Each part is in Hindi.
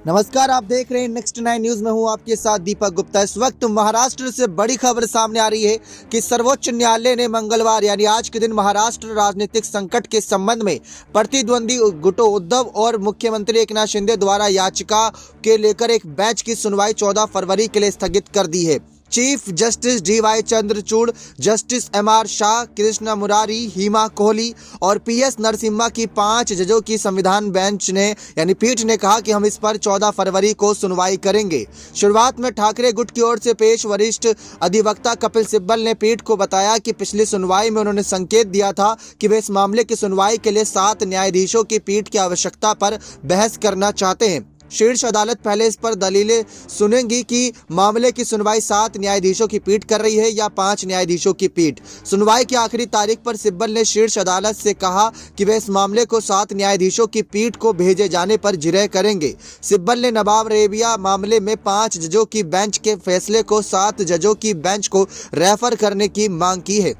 नमस्कार, आप देख रहे हैं नेक्स्ट 9 न्यूज में हूं आपके साथ दीपक गुप्ता। इस वक्त महाराष्ट्र से बड़ी खबर सामने आ रही है कि सर्वोच्च न्यायालय ने मंगलवार यानी आज के दिन महाराष्ट्र राजनीतिक संकट के संबंध में प्रतिद्वंदी गुटों उद्धव और मुख्यमंत्री एकनाथ शिंदे द्वारा याचिका के लेकर एक बेंच की सुनवाई 14 फरवरी के लिए स्थगित कर दी है। Chief justice DY Chandrachud, justice MR Shah, Krishna Murari, Hima Kohli और PS नरसिम्हा की 5 जजों की संविधान बेंच ने यानी पीठ ने कहा कि हम इस पर 14 फरवरी को सुनवाई करेंगे। शुरुआत में ठाकरे गुट की ओर से पेश वरिष्ठ अधिवक्ता कपिल सिब्बल ने पीठ को बताया कि पिछली सुनवाई में उन्होंने संकेत दिया था कि वे इस मामले की सुनवाई के लिए 7 न्यायाधीशों की पीठ की आवश्यकता पर बहस करना चाहते हैं। शीर्ष अदालत पहले इस पर दलीलें सुनेंगी कि मामले की सुनवाई 7 न्यायाधीशों की पीठ कर रही है या 5 न्यायाधीशों की पीठ। सुनवाई की आखिरी तारीख पर सिब्बल ने शीर्ष अदालत से कहा कि वे इस मामले को 7 न्यायाधीशों की पीठ को भेजे जाने पर जिरह करेंगे। सिब्बल ने नवाब रेबिया मामले में 5 जजों की बेंच के फैसले को 7 जजों की बेंच को रेफर करने की मांग की है।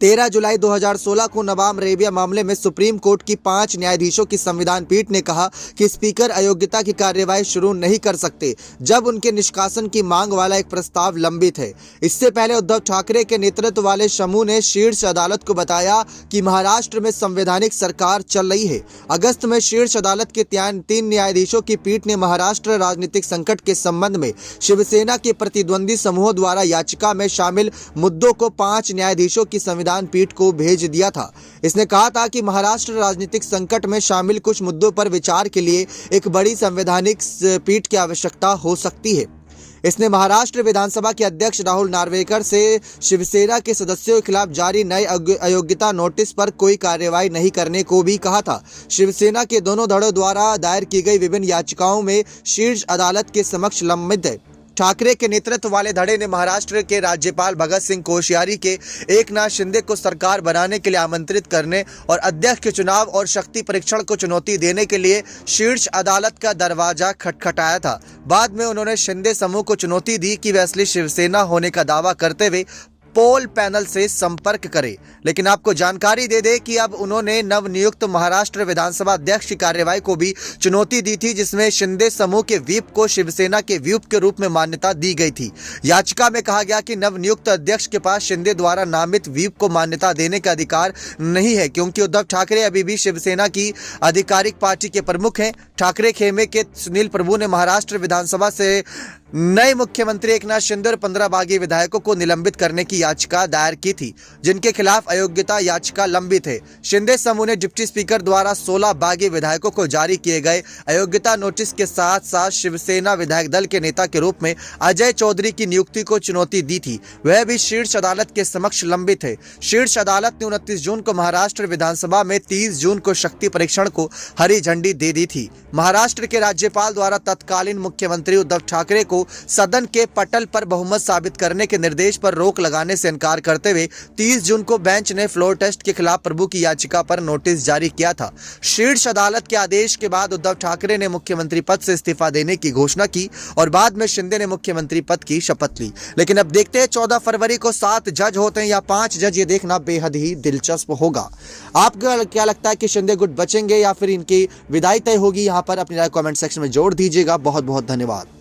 13 जुलाई 2016 को नवाब रेबिया मामले में सुप्रीम कोर्ट की 5 न्यायाधीशों की संविधान पीठ ने कहा कि स्पीकर अयोग्यता की कार्यवाही शुरू नहीं कर सकते जब उनके निष्कासन की मांग वाला एक प्रस्ताव लंबित है। इससे पहले उद्धव ठाकरे के नेतृत्व वाले समूह ने शीर्ष अदालत को बताया कि महाराष्ट्र में संवैधानिक सरकार चल रही है। अगस्त में शीर्ष अदालत के 3 न्यायाधीशों की पीठ ने महाराष्ट्र राजनीतिक संकट के संबंध में शिवसेना के प्रतिद्वंदी समूहों द्वारा याचिका में शामिल मुद्दों को 5 न्यायाधीशों की संविधान पीठ को भेज दिया था। इसने कहा था कि महाराष्ट्र राजनीतिक संकट में शामिल कुछ मुद्दों पर विचार के लिए एक बड़ी संवैधानिक पीठ की आवश्यकता हो सकती है। इसने महाराष्ट्र विधानसभा के अध्यक्ष राहुल नार्वेकर से शिवसेना के सदस्यों के खिलाफ जारी नए अयोग्यता नोटिस पर कोई कार्यवाही नहीं करने को भी कहा था। शिवसेना के दोनों धड़ों द्वारा दायर की गई विभिन्न याचिकाओं में शीर्ष अदालत के समक्ष लंबित है। ठाकरे के नेतृत्व वाले धड़े ने महाराष्ट्र के राज्यपाल भगत सिंह कोश्यारी के एकनाथ शिंदे को सरकार बनाने के लिए आमंत्रित करने और अध्यक्ष के चुनाव और शक्ति परीक्षण को चुनौती देने के लिए शीर्ष अदालत का दरवाजा खटखटाया था। बाद में उन्होंने शिंदे समूह को चुनौती दी कि वे असली शिवसेना होने का दावा करते हुए पोल पैनल से संपर्क करे। लेकिन आपको जानकारी दे दे कि अब उन्होंने नवनियुक्त महाराष्ट्र विधानसभा अध्यक्ष की कार्यवाही को भी चुनौती दी थी, जिसमें शिंदे समूह के व्हीप को शिवसेना के व्हीप के रूप में मान्यता दी गई थी। याचिका में कहा गया कि नवनियुक्त अध्यक्ष के पास शिंदे द्वारा नामित व्हीप को मान्यता देने का अधिकार नहीं है, क्योंकि उद्धव ठाकरे अभी भी शिवसेना की आधिकारिक पार्टी के प्रमुख हैं। ठाकरे खेमे के सुनील प्रभु ने महाराष्ट्र विधानसभा से नए मुख्यमंत्री एकनाथ शिंदे और 15 बागी विधायकों को निलंबित करने की याचिका दायर की थी, जिनके खिलाफ अयोग्यता याचिका लंबित है। शिंदे समूह ने डिप्टी स्पीकर द्वारा 16 बागी विधायकों को जारी किए गए अयोग्यता नोटिस के साथ साथ शिवसेना विधायक दल के नेता के रूप में अजय चौधरी की नियुक्ति को चुनौती दी थी। वह भी शीर्ष अदालत के समक्ष लंबित है। शीर्ष अदालत ने 29 जून को महाराष्ट्र विधानसभा में 30 जून को शक्ति परीक्षण को हरी झंडी दे दी थी। महाराष्ट्र के राज्यपाल द्वारा तत्कालीन मुख्यमंत्री उद्धव ठाकरे को सदन के पटल पर बहुमत साबित करने के निर्देश पर रोक लगाने से इनकार करते हुए 30 जून को बेंच ने फ्लोर टेस्ट के खिलाफ प्रभु की याचिका पर नोटिस जारी किया था। शीर्ष अदालत के आदेश के बाद उद्धव ठाकरे ने मुख्यमंत्री पद से इस्तीफा देने की घोषणा की और बाद में शिंदे ने मुख्यमंत्री पद की शपथ ली। लेकिन अब देखते हैं 14 फरवरी को 7 जज होते हैं या 5 जज, ये देखना बेहद ही दिलचस्प होगा। आपको क्या लगता है कि शिंदे गुट बचेंगे या फिर इनकी विदाई तय होगी? यहाँ पर अपनी राय कमेंट सेक्शन में जोड़ दीजिएगा। बहुत बहुत धन्यवाद।